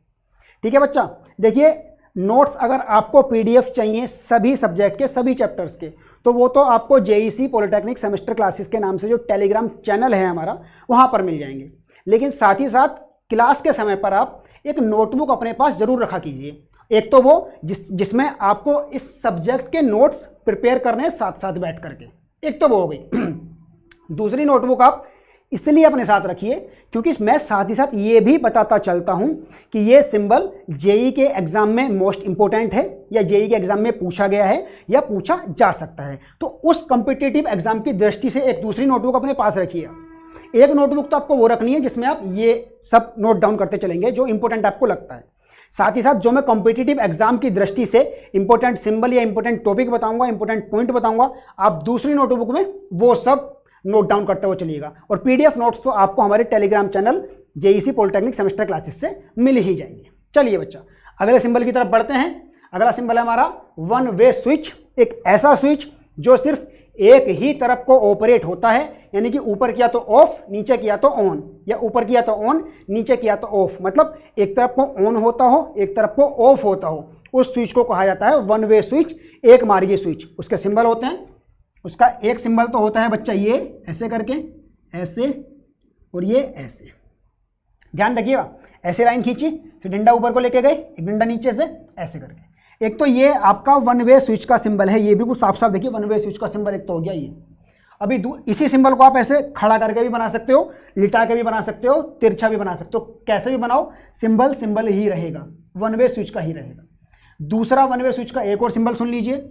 Speaker 1: ठीक है बच्चा, देखिए नोट्स अगर आपको पीडीएफ चाहिए सभी सब्जेक्ट के, सभी चैप्टर्स के, तो वो तो आपको जेईसी पॉलिटेक्निक सेमेस्टर क्लासेस के नाम से जो टेलीग्राम चैनल है हमारा, वहाँ पर मिल जाएंगे। लेकिन साथ ही साथ क्लास के समय पर आप एक नोटबुक अपने पास जरूर रखा कीजिए। एक तो वो जिसमें आपको इस सब्जेक्ट के नोट्स प्रिपेयर करने साथ साथ बैठ करके, एक तो वो हो गई। दूसरी नोटबुक आप इसलिए अपने साथ रखिए क्योंकि मैं साथ ही साथ ये भी बताता चलता हूं कि ये सिंबल जेई के एग्जाम में मोस्ट इंपॉर्टेंट है या जेई के एग्जाम में पूछा गया है या पूछा जा सकता है। तो उस कॉम्पिटिटिव एग्जाम की दृष्टि से एक दूसरी नोटबुक अपने पास रखिए। एक नोटबुक तो आपको वो रखनी है जिसमें आप ये सब नोट डाउन करते चलेंगे जो इंपॉर्टेंट आपको लगता है। साथ ही साथ जो मैं कॉम्पिटिटिव एग्जाम की दृष्टि से इंपॉर्टेंट सिंबल या इंपॉर्टेंट टॉपिक बताऊंगा, इंपॉर्टेंट पॉइंट बताऊंगा, आप दूसरी नोटबुक में वो सब नोट डाउन करते हुए चलिएगा। और पीडीएफ नोट्स तो आपको हमारे Telegram channel JEC polytechnic semester classes से मिल ही जाएंगे। चलिए बच्चा, अगले सिंबल की तरफ बढ़ते हैं। अगला सिंबल है हमारा वन वे स्विच। एक ऐसा स्विच जो सिर्फ एक ही तरफ को ऑपरेट होता है, यानी कि ऊपर किया तो ऑफ, नीचे किया तो ऑन, या ऊपर किया तो ऑन, नीचे किया तो ऑफ। मतलब एक तरफ को ऑन होता हो, एक तरफ को ऑफ होता हो, उस स्विच को कहा जाता है वन वे स्विच, एक मार्गी स्विच। उसके सिंबल होते हैं, उसका एक सिंबल तो होता है बच्चा ये ऐसे करके, ऐसे, और ये ऐसे। ध्यान रखिएगा, ऐसे लाइन खींची, फिर डंडा ऊपर को लेके गए, एक डंडा नीचे से, ऐसे करके। एक तो ये आपका वन वे स्विच का सिंबल है, ये भी कुछ साफ साफ देखिए, वन वे स्विच का सिंबल एक तो हो गया ये। अभी इसी सिंबल को आप ऐसे खड़ा करके भी बना सकते हो, लिटा के भी बना सकते हो, तिरछा भी बना सकते हो, कैसे भी बनाओ, सिंबल सिंबल ही रहेगा, वन वे स्विच का ही रहेगा। दूसरा वन वे स्विच का एक और सिंबल सुन लीजिए।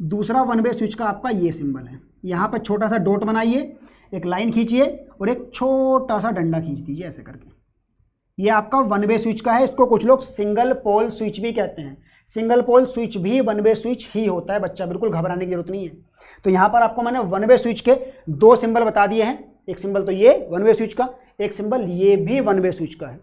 Speaker 1: दूसरा वन वे स्विच का आपका ये सिंबल है। यहाँ पर छोटा सा डॉट बनाइए, एक लाइन खींचिए और एक छोटा सा डंडा खींच दीजिए ऐसे करके। ये आपका वन वे स्विच का है। इसको कुछ लोग सिंगल पोल स्विच भी कहते हैं। सिंगल पोल स्विच भी वन वे स्विच ही होता है बच्चा, बिल्कुल घबराने की जरूरत नहीं है। तो यहाँ पर आपको मैंने वन वे स्विच के दो सिंबल बता दिए हैं। एक सिंबल तो ये वन वे स्विच का, एक सिंबल ये भी वन वे स्विच का है।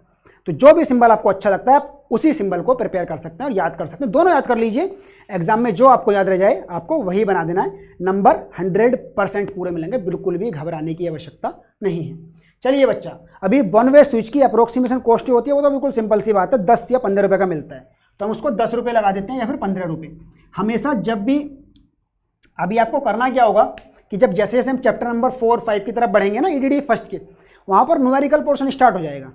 Speaker 1: तो जो भी सिंबल आपको अच्छा लगता है आप उसी सिंबल को प्रिपेयर कर सकते हैं और याद कर सकते हैं। दोनों याद कर लीजिए, एग्जाम में जो आपको याद रह जाए आपको वही बना देना है। नंबर 100% पूरे मिलेंगे, बिल्कुल भी घबराने की आवश्यकता नहीं है। चलिए बच्चा, अभी वन वे स्विच की अप्रोक्सीमेशन कॉस्ट जो होती है वो तो बिल्कुल सिंपल सी बात है, 10 या 15 रुपये का मिलता है। तो हम उसको 10 रुपये लगा देते हैं या फिर 15 रुपये। हमेशा जब भी, अभी आपको करना क्या होगा कि जब जैसे जैसे हम चैप्टर नंबर 4, 5 की तरफ बढ़ेंगे ना ईडीडी फर्स्ट के, वहाँ पर न्यूमेरिकल पोर्शन स्टार्ट हो जाएगा।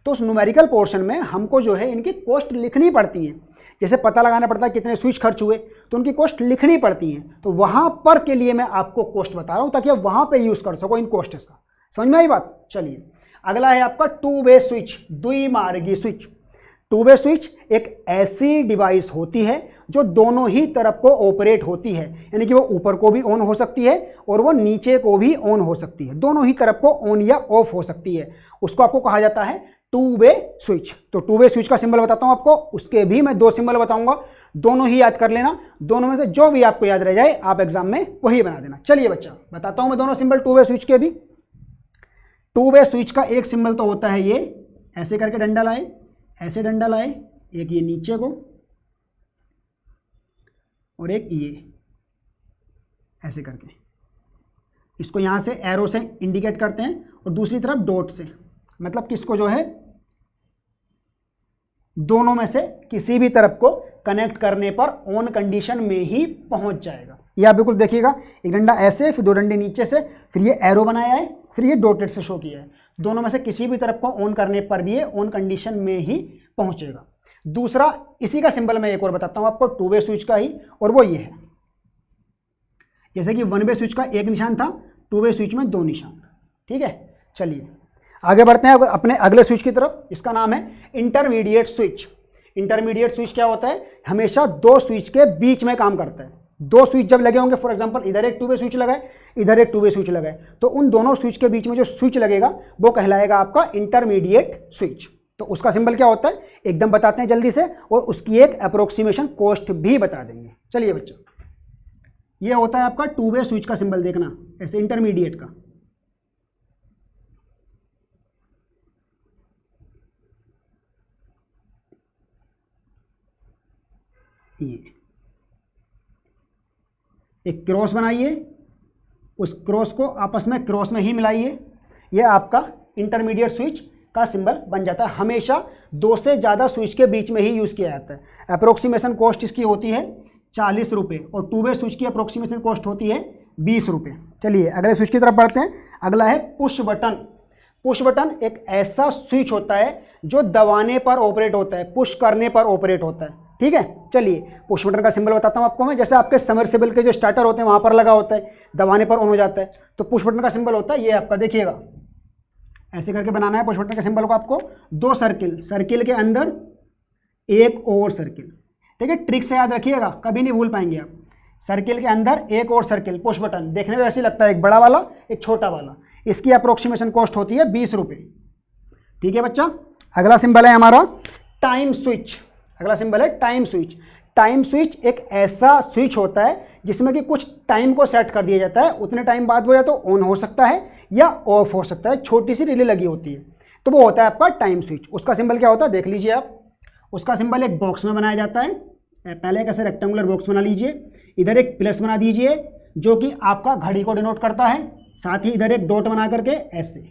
Speaker 1: तो उस न्यूमेरिकल पोर्शन में हमको जो है इनकी कॉस्ट लिखनी पड़ती है। जैसे पता लगाना पड़ता है कितने स्विच खर्च हुए, तो उनकी कॉस्ट लिखनी पड़ती है। तो वहाँ पर के लिए मैं आपको कॉस्ट बता रहा हूँ ताकि आप वहाँ पे यूज़ कर सको इन कॉस्ट्स का। समझ में आई बात? चलिए, अगला है आपका टू वे स्विच, द्विमार्गी स्विच। टू वे स्विच एक ऐसी डिवाइस होती है जो दोनों ही तरफ को ऑपरेट होती है, यानी कि वो ऊपर को भी ऑन हो सकती है और वो नीचे को भी ऑन हो सकती है, दोनों ही तरफ को ऑन या ऑफ हो सकती है। उसको आपको कहा जाता है टू वे स्विच। तो टू वे स्विच का सिंबल बताता हूं आपको, उसके भी मैं दो सिंबल बताऊंगा, दोनों ही याद कर लेना। दोनों में से जो भी आपको याद रह जाए आप एग्जाम में वही बना देना। चलिए बच्चा, बताता हूं मैं दोनों सिंबल टू वे स्विच के भी। टू वे स्विच का एक सिंबल तो होता है ये, ऐसे करके डंडा लाए, ऐसे डंडा लाए, एक ये नीचे को और एक ये ऐसे करके, इसको यहां से एरो से इंडिकेट करते हैं और दूसरी तरफ डॉट से, मतलब किसको जो है दोनों में से किसी भी तरफ को कनेक्ट करने पर ऑन कंडीशन में ही पहुंच जाएगा। ये आप बिल्कुल देखिएगा, एक डंडा ऐसे, फिर दो डंडे नीचे से, फिर ये एरो बनाया है, फिर ये डॉटेड से शो किया है। दोनों में से किसी भी तरफ को ऑन करने पर भी ये ऑन कंडीशन में ही पहुंचेगा। दूसरा इसी का सिंबल मैं एक और बताता हूं आपको, टू वे स्विच का ही, और वो ये है। जैसे कि वन वे स्विच का एक निशान था, टू वे स्विच में दो निशान। ठीक है, चलिए आगे बढ़ते हैं अपने अगले स्विच की तरफ। इसका नाम है इंटरमीडिएट स्विच। इंटरमीडिएट स्विच क्या होता है? हमेशा दो स्विच के बीच में काम करता है। दो स्विच जब लगे होंगे, फॉर एग्जांपल इधर एक टू वे स्विच लगा है, इधर एक टू वे स्विच लगा है, तो उन दोनों स्विच के बीच में जो स्विच लगेगा वो कहलाएगा आपका इंटरमीडिएट स्विच। तो उसका सिंबल क्या होता है एकदम बताते हैं जल्दी से, और उसकी एक अप्रोक्सीमेशन कॉस्ट भी बता देंगे। चलिए बच्चों, ये होता है आपका टू वे स्विच का सिंबल, देखना ऐसे इंटरमीडिएट का। ये एक क्रॉस बनाइए, उस क्रॉस को आपस में क्रॉस में ही मिलाइए, ये आपका इंटरमीडिएट स्विच का सिंबल बन जाता है। हमेशा 2 से ज़्यादा स्विच के बीच में ही यूज़ किया जाता है। अप्रोक्सीमेशन कॉस्ट इसकी होती है 40 रुपये और 2 वे स्विच की अप्रोक्सीमेशन कॉस्ट होती है 20 रुपये। चलिए अगले स्विच की तरफ बढ़ते हैं। अगला है पुश बटन। पुश बटन एक ऐसा स्विच होता है जो दबाने पर ऑपरेट होता है, पुश करने पर ऑपरेट होता है। ठीक है, चलिए पुश बटन का सिंबल बताता हूँ आपको मैं। जैसे आपके सबमर्सिबल के जो स्टार्टर होते हैं वहाँ पर लगा होता है, दबाने पर ऑन हो जाता है। तो पुश बटन का सिंबल होता है ये आपका, देखिएगा ऐसे करके बनाना है पुश बटन के सिंबल को आपको। 2 सर्किल, सर्किल के अंदर एक और सर्किल। देखिए ट्रिक से याद रखिएगा, कभी नहीं भूल पाएंगे आप। सर्किल के अंदर एक और सर्किल, पुश बटन देखने में वैसे लगता है, एक बड़ा वाला एक छोटा वाला। इसकी अप्रोक्सीमेशन कॉस्ट होती है 20 रुपये। ठीक है बच्चा। अगला सिंबल है हमारा टाइम स्विच। अगला सिंबल है टाइम स्विच। टाइम स्विच एक ऐसा स्विच होता है जिसमें कि कुछ टाइम को सेट कर दिया जाता है, उतने टाइम बाद वो या तो ऑन हो सकता है या ऑफ हो सकता है, छोटी सी रिले लगी होती है, तो वो होता है आपका टाइम स्विच। उसका सिंबल क्या होता है देख लीजिए आप। उसका सिंबल एक बॉक्स में बनाया जाता है। पहले एक ऐसे रेक्टेंगुलर बॉक्स बना लीजिए, इधर एक प्लस बना दीजिए जो कि आपका घड़ी को डिनोट करता है, साथ ही इधर एक डॉट बना करके ऐसे,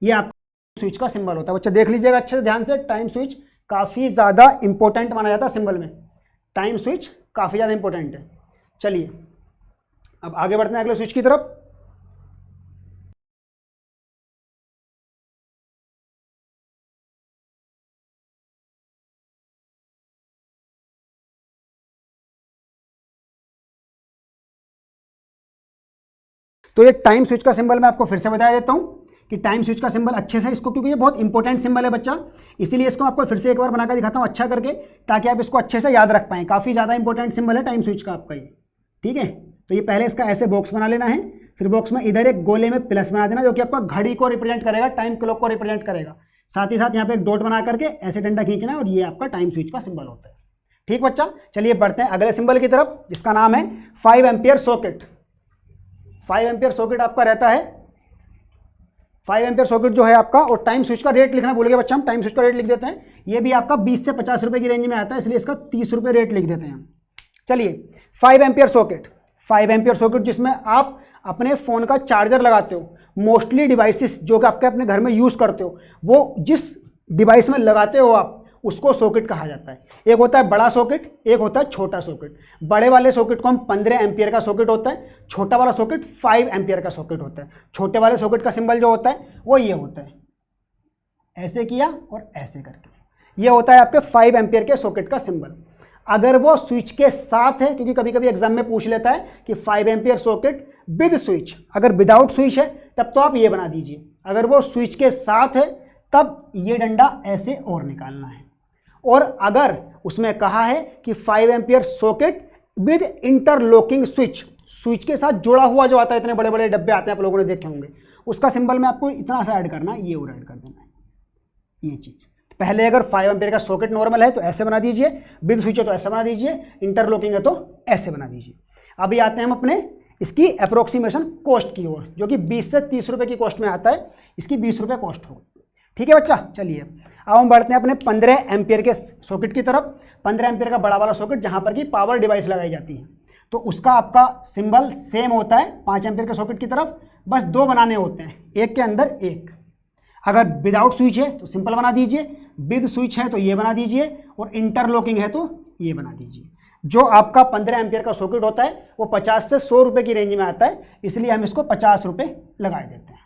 Speaker 1: ये आपका स्विच का सिंबल होता है। बच्चा देख लीजिएगा अच्छे से ध्यान से, टाइम स्विच काफ़ी ज़्यादा इंपॉर्टेंट माना जाता है सिंबल में। टाइम स्विच काफ़ी ज़्यादा इंपॉर्टेंट है। चलिए अब आगे बढ़ते हैं अगले स्विच की तरफ। तो ये टाइम स्विच का सिंबल मैं आपको फिर से बता देता हूँ कि टाइम स्विच का सिंबल अच्छे से इसको, क्योंकि ये बहुत इंपॉर्टेंट सिंबल है बच्चा, इसीलिए इसको आपको फिर से एक बार बनाकर दिखाता हूँ अच्छा करके, ताकि आप इसको अच्छे से याद रख पाएँ। काफ़ी ज़्यादा इंपॉर्टेंट सिंबल है टाइम स्विच का आपका ये। ठीक है, तो ये पहले इसका ऐसे बॉक्स बना लेना है, फिर बॉक्स में इधर एक गोले में प्लस बना देना जो कि आपका घड़ी को रिप्रेजेंट करेगा, टाइम क्लॉक को रिप्रेजेंट करेगा। साथ ही साथ यहाँ पे एक डॉट बना करके ऐसे डंडा खींचना है और ये आपका टाइम स्विच का सिंबल होता है। ठीक बच्चा, चलिए बढ़ते हैं अगले सिंबल की तरफ जिसका नाम है 5 एम्पियर सॉकेट। 5 एम्पियर सॉकेट आपका रहता है, 5 एम्पियर सॉकेट जो है आपका। और टाइम स्विच का रेट लिखना भूल गए बच्चा, हम टाइम स्विच का रेट लिख देते हैं। ये भी आपका 20 से 50 रुपये की रेंज में आता है, इसलिए इसका 30 रुपये रेट लिख देते हैं हम। चलिए 5 एम्पियर सॉकेट, 5 एम्पियर सॉकेट जिसमें आप अपने फ़ोन का चार्जर लगाते हो। मोस्टली डिवाइसेस जो कि आपके अपने घर में यूज़ करते हो, वो जिस डिवाइस में लगाते हो आप, उसको सॉकेट कहा जाता है। एक होता है बड़ा सॉकेट, एक होता है छोटा सॉकेट। बड़े वाले सॉकेट को हम 15 एम्पियर का सॉकेट होता है, छोटा वाला सॉकेट 5 एम्पियर का सॉकेट होता है। छोटे वाले सॉकेट का सिंबल जो होता है वो ये होता है, ऐसे किया और ऐसे करके, ये होता है आपके 5 एम्पियर के सॉकेट का सिंबल। अगर वो स्विच के साथ है, क्योंकि कभी कभी एग्जाम में पूछ लेता है कि 5 एम्पियर सॉकेट विद स्विच, अगर विदाउट स्विच है तब तो आप ये बना दीजिए। अगर वो स्विच के साथ है तब ये डंडा ऐसे और निकालना है। और अगर उसमें कहा है कि 5 ampere socket with interlocking switch, switch के साथ जुड़ा हुआ जो आता है, इतने बड़े बड़े डब्बे आते हैं आप लोगों ने देखे होंगे, उसका सिंबल में आपको इतना सा ऐड करना है, ये और ऐड कर देना है ये चीज़। पहले अगर 5 एम्पियर का सॉकेट नॉर्मल है तो ऐसे बना दीजिए, विद स्विच है तो ऐसे बना दीजिए, इंटरलॉकिंग है तो ऐसे बना दीजिए। अभी आते हैं हम अपने इसकी अप्रोक्सीमेशन कॉस्ट की ओर, जो कि 20 से 30 रुपये की कॉस्ट में आता है। इसकी 20 रुपये कॉस्ट होगी। ठीक है बच्चा, चलिए अब हम बढ़ते हैं अपने 15 एम्पियर के सॉकेट की तरफ। 15 एम्पियर का बड़ा वाला सॉकेट जहाँ पर कि पावर डिवाइस लगाई जाती है, तो उसका आपका सिंबल सेम होता है 5 एम्पियर के सॉकेट की तरफ, बस 2 बनाने होते हैं, एक के अंदर एक। अगर विदाउट स्विच है तो सिंपल बना दीजिए, विद स्विच है तो ये बना दीजिए, और इंटरलॉकिंग है तो ये बना दीजिए। जो आपका 15 एम्पियर का सॉकेट होता है वो 50 से 100 रुपये की रेंज में आता है, इसलिए हम इसको 50 रुपये लगा देते हैं।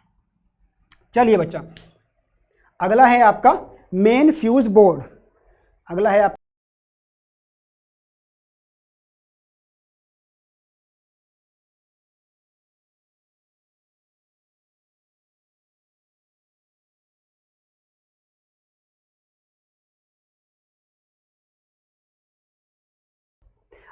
Speaker 1: चलिए बच्चा, अगला है आपका मेन फ्यूज बोर्ड। अगला है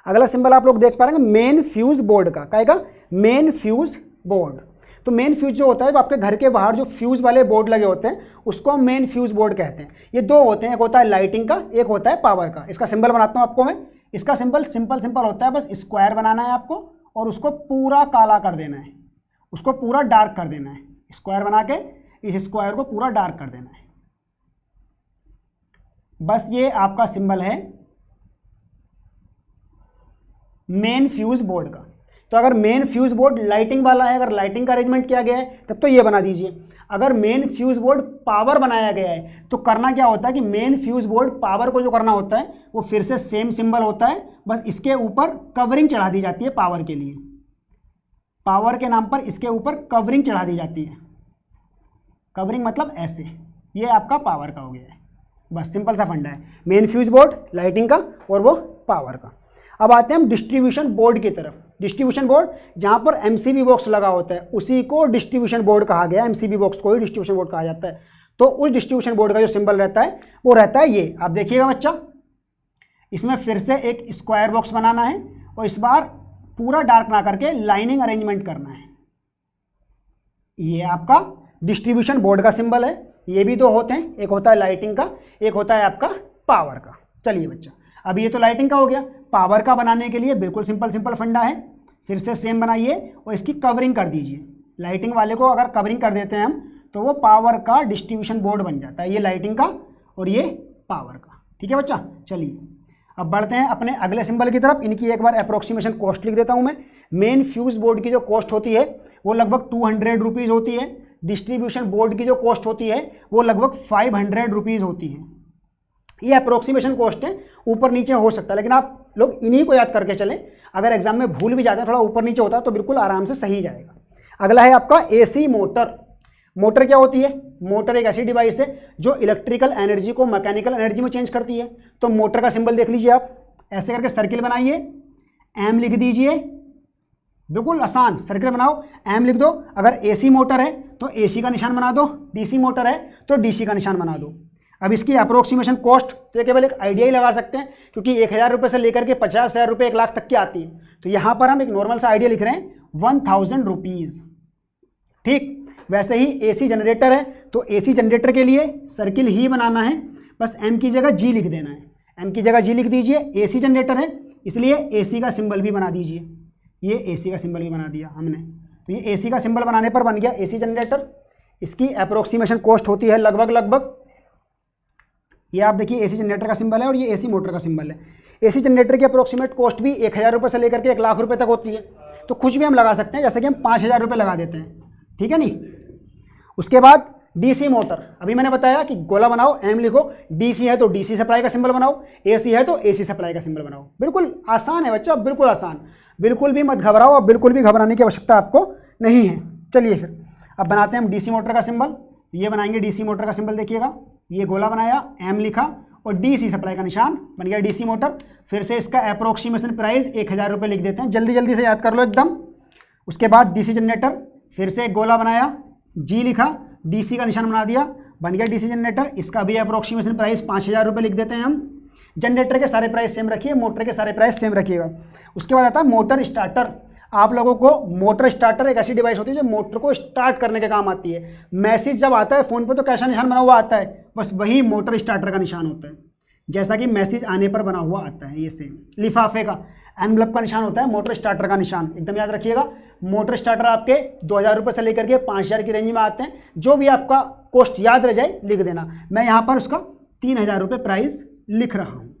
Speaker 1: अगला सिंबल आप लोग देख पा रहे हैं मेन फ्यूज बोर्ड का, क्या का मेन फ्यूज बोर्ड। तो मेन फ्यूज जो होता है वो आपके घर के बाहर जो फ्यूज वाले बोर्ड लगे होते हैं उसको हम मेन फ्यूज बोर्ड कहते हैं। ये 2 होते हैं, एक होता है लाइटिंग का, एक होता है पावर का। इसका सिंबल बनाता हूँ आपको मैं। इसका सिंबल सिंपल होता है, बस स्क्वायर बनाना है आपको और उसको पूरा काला कर देना है, उसको पूरा डार्क कर देना है। स्क्वायर बना के इस स्क्वायर को पूरा डार्क कर देना है, बस ये आपका सिंबल है मेन फ्यूज बोर्ड का। तो अगर मेन फ्यूज बोर्ड लाइटिंग वाला है, अगर लाइटिंग का अरेंजमेंट किया गया है तब तो ये बना दीजिए। अगर मेन फ्यूज बोर्ड पावर बनाया गया है तो करना क्या होता है कि मेन फ्यूज बोर्ड पावर को जो करना होता है वो फिर से सेम सिंबल होता है, बस इसके ऊपर कवरिंग चढ़ा दी जाती है पावर के लिए, पावर के नाम पर इसके ऊपर कवरिंग चढ़ा दी जाती है। कवरिंग मतलब ऐसे, ये आपका पावर का हो गया है, बस सिंपल सा फंडा है, मेन फ्यूज बोर्ड लाइटिंग का और वो पावर का। अब आते हैं हम डिस्ट्रीब्यूशन बोर्ड की तरफ। डिस्ट्रीब्यूशन बोर्ड जहाँ पर एमसीबी बॉक्स लगा होता है उसी को डिस्ट्रीब्यूशन बोर्ड कहा गया, एमसीबी बॉक्स को ही डिस्ट्रीब्यूशन बोर्ड कहा जाता है। तो उस डिस्ट्रीब्यूशन बोर्ड का जो सिंबल रहता है वो रहता है ये, आप देखिएगा बच्चा, इसमें फिर से एक स्क्वायर बॉक्स बनाना है और इस बार पूरा डार्क ना करके लाइनिंग अरेंजमेंट करना है। ये आपका डिस्ट्रीब्यूशन बोर्ड का सिंबल है। ये भी दो होते हैं, एक होता है लाइटिंग का, एक होता है आपका पावर का। चलिए बच्चा, अब ये तो लाइटिंग का हो गया। पावर का बनाने के लिए बिल्कुल सिंपल फंडा है, फिर से सेम बनाइए और इसकी कवरिंग कर दीजिए। लाइटिंग वाले को अगर कवरिंग कर देते हैं हम तो वो पावर का डिस्ट्रीब्यूशन बोर्ड बन जाता है, ये लाइटिंग का और ये पावर का। ठीक है बच्चा, चलिए अब बढ़ते हैं अपने अगले सिंबल की तरफ। इनकी एक बार अप्रोक्सीमेशन कॉस्ट लिख देता हूँ मैं। मेन फ्यूज बोर्ड की जो कॉस्ट होती है वो लगभग 200 रुपीज़ होती है। डिस्ट्रीब्यूशन बोर्ड की जो कॉस्ट होती है वो लगभग 500 रुपीज़ होती है। ये अप्रोक्सीमेशन कॉस्ट है, ऊपर नीचे हो सकता है, लेकिन आप लोग इन्हीं को याद करके चलें। अगर एग्जाम में भूल भी जाते हैं, थोड़ा ऊपर नीचे होता है तो बिल्कुल आराम से सही जाएगा। अगला है आपका एसी मोटर। मोटर क्या होती है? मोटर एक ऐसी डिवाइस है जो इलेक्ट्रिकल एनर्जी को मैकेनिकल एनर्जी में चेंज करती है। तो मोटर का सिंबल देख लीजिए आप, ऐसे करके सर्किल बनाइए, एम लिख दीजिए, बिल्कुल आसान सर्किल बनाओ, एम लिख दो। अगर एसी मोटर है तो एसी का निशान बना दो, डीसी मोटर है तो डीसी का निशान बना दो। अब इसकी अप्रोक्सीमेशन कॉस्ट तो केवल एक आइडिया ही लगा सकते हैं, क्योंकि 1000 रुपये से लेकर के 50,000 रुपये 1 लाख तक की आती है। तो यहाँ पर हम एक नॉर्मल सा आइडिया लिख रहे हैं 1000 रुपीज़। ठीक वैसे ही एसी जनरेटर है तो एसी जनरेटर के लिए सर्किल ही बनाना है, बस एम की जगह जी लिख देना है। एम की जगह जी लिख दीजिए। एसी जनरेटर है इसलिए एसी का सिंबल भी बना दीजिए। ये एसी का सिंबल भी बना दिया हमने, तो ये एसी का सिंबल बनाने पर बन गया एसी जनरेटर। इसकी अप्रोक्सीमेशन कॉस्ट होती है लगभग ये आप देखिए एसी जनरेटर का सिंबल है और ये एसी मोटर का सिंबल है। एसी जनरेटर की अप्रोक्सीमेट कॉस्ट भी 1000 रुपये से लेकर के 1 लाख रुपये तक होती है। तो कुछ भी हम लगा सकते हैं, जैसे कि हम 5000 रुपये लगा देते हैं, ठीक है नहीं। उसके बाद डीसी मोटर, अभी मैंने बताया कि गोला बनाओ, एम लिखो, डीसी है तो डीसी सप्लाई का सिंबल बनाओ, एसी है तो एसी सप्लाई का सिंबल बनाओ। बिल्कुल आसान है बच्चा, बिल्कुल आसान, बिल्कुल भी मत घबराओ, अब बिल्कुल भी घबराने की आवश्यकता आपको नहीं है। चलिए फिर अब बनाते हैं हम डीसी मोटर का सिंबल। ये बनाएंगे डीसी मोटर का सिंबल, देखिएगा ये गोला बनाया, एम लिखा और डीसी सप्लाई का निशान बन गया डीसी मोटर। फिर से इसका अप्रोक्सीमेशन प्राइस 1000 रुपये लिख देते हैं, जल्दी से याद कर लो एकदम। उसके बाद डीसी जनरेटर, फिर से एक गोला बनाया, जी लिखा, डीसी का निशान बना दिया, बन गया डीसी जनरेटर। इसका भी अप्रोक्सीमेशन प्राइस 5000 रुपये लिख देते हैं हम। जनरेटर के सारे प्राइस सेम रखिए, मोटर के सारे प्राइस सेम रखिएगा। उसके बाद आता है मोटर स्टार्टर। आप लोगों को मोटर स्टार्टर एक ऐसी डिवाइस होती है जो मोटर को स्टार्ट करने के काम आती है। मैसेज जब आता है फ़ोन पे तो कैसा निशान बना हुआ आता है, बस वही मोटर स्टार्टर का निशान होता है, जैसा कि मैसेज आने पर बना हुआ आता है। ये सेम लिफाफे का एनवलप का निशान होता है मोटर स्टार्टर का निशान, एकदम याद रखिएगा। मोटर स्टार्टर आपके 2000 रुपये से लेकर के 5000 की रेंज में आते हैं। जो भी आपका कॉस्ट याद रह जाए लिख देना। मैं यहाँ पर उसका 3000 रुपये प्राइस लिख रहा हूँ।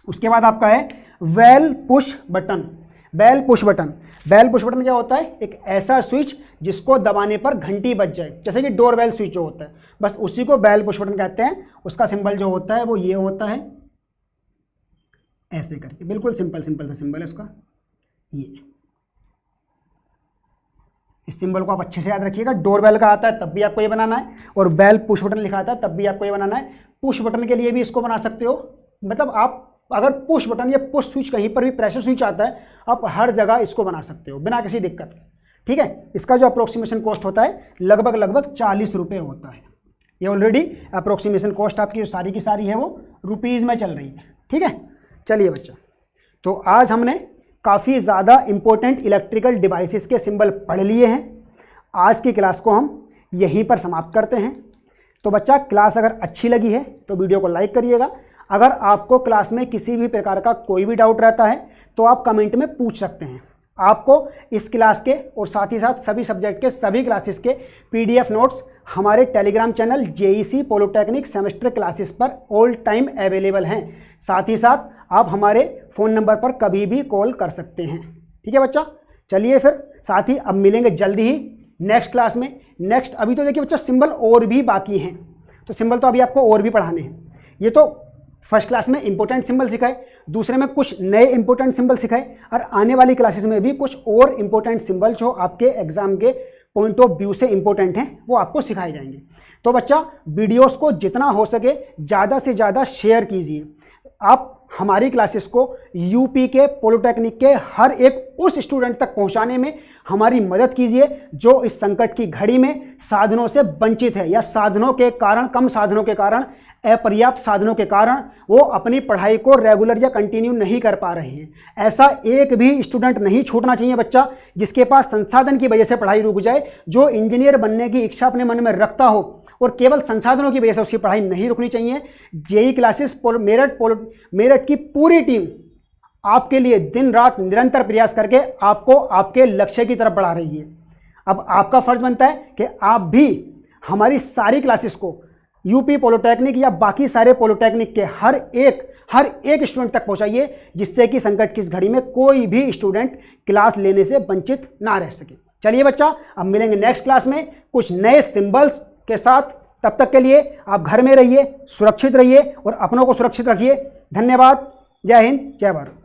Speaker 1: उसके बाद आपका है bell push button. Bell push button, bell push button क्या होता है? एक ऐसा स्विच जिसको दबाने पर घंटी बज जाए, जैसे कि डोर बेल स्विच जो होता है, बस उसी को बेल पुश बटन कहते हैं। उसका सिंबल जो होता है वो ये होता है, ऐसे करके, बिल्कुल सिंपल सा सिंबल है उसका ये। इस सिंबल को आप अच्छे से याद रखिएगा। डोर बेल का आता है तब भी आपको ये बनाना है, और बेल पुश बटन लिखा आता है तब भी आपको ये बनाना है। पुश बटन के लिए भी इसको बना सकते हो, मतलब आप अगर पुश बटन या पुश स्विच कहीं पर भी प्रेशर स्विच आता है, आप हर जगह इसको बना सकते हो बिना किसी दिक्कत के, ठीक है। इसका जो अप्रोक्सीमेशन कॉस्ट होता है लगभग 40 रुपये होता है। ये ऑलरेडी अप्रोक्सीमेशन कॉस्ट आपकी जो सारी की सारी है वो रुपीज़ में चल रही है, ठीक है। चलिए बच्चा, तो आज हमने काफ़ी ज़्यादा इंपॉर्टेंट इलेक्ट्रिकल डिवाइसेस के सिंबल पढ़ लिए हैं। आज की क्लास को हम यहीं पर समाप्त करते हैं। तो बच्चा, क्लास अगर अच्छी लगी है तो वीडियो को लाइक करिएगा। अगर आपको क्लास में किसी भी प्रकार का कोई भी डाउट रहता है तो आप कमेंट में पूछ सकते हैं। आपको इस क्लास के और साथ ही साथ सभी सब्जेक्ट के सभी क्लासेस के PDF नोट्स हमारे Telegram channel JEC polytechnic semester classes पर ऑल टाइम अवेलेबल हैं। साथ ही साथ आप हमारे फ़ोन नंबर पर कभी भी कॉल कर सकते हैं, ठीक है बच्चा। चलिए फिर साथ ही अब मिलेंगे जल्दी ही नेक्स्ट क्लास में। नेक्स्ट अभी तो देखिए बच्चा सिंबल और भी बाकी हैं, तो सिंबल तो अभी आपको और भी पढ़ाने हैं। ये तो फर्स्ट क्लास में इंपॉर्टेंट सिंबल सिखाए, दूसरे में कुछ नए इंपॉर्टेंट सिंबल सिखाए, और आने वाली क्लासेस में भी कुछ और इंपॉर्टेंट सिंबल जो आपके एग्जाम के पॉइंट ऑफ व्यू से इंपॉर्टेंट हैं वो आपको सिखाए जाएंगे। तो बच्चा वीडियोस को जितना हो सके ज़्यादा से ज़्यादा शेयर कीजिए। आप हमारी क्लासेस को यूपी के पॉलिटेक्निक के हर एक उस स्टूडेंट तक पहुंचाने में हमारी मदद कीजिए जो इस संकट की घड़ी में साधनों से वंचित है, या साधनों के कारण, कम साधनों के कारण, अपर्याप्त साधनों के कारण वो अपनी पढ़ाई को रेगुलर या कंटिन्यू नहीं कर पा रहे हैं। ऐसा एक भी स्टूडेंट नहीं छूटना चाहिए बच्चा जिसके पास संसाधन की वजह से पढ़ाई रुक जाए। जो इंजीनियर बनने की इच्छा अपने मन में रखता हो और केवल संसाधनों की वजह से उसकी पढ़ाई नहीं रुकनी चाहिए। जेई क्लासेस मेरठ की पूरी टीम आपके लिए दिन रात निरंतर प्रयास करके आपको आपके लक्ष्य की तरफ बढ़ा रही है। अब आपका फर्ज बनता है कि आप भी हमारी सारी क्लासेस को यूपी पॉलिटेक्निक या बाकी सारे पॉलिटेक्निक के हर एक स्टूडेंट तक पहुंचाइए, जिससे कि संकट की इस घड़ी में कोई भी स्टूडेंट क्लास लेने से वंचित ना रह सके। चलिए बच्चा, अब मिलेंगे नेक्स्ट क्लास में कुछ नए सिंबल्स के साथ। तब तक के लिए आप घर में रहिए, सुरक्षित रहिए और अपनों को सुरक्षित रखिए। धन्यवाद। जय हिंद, जय भारत।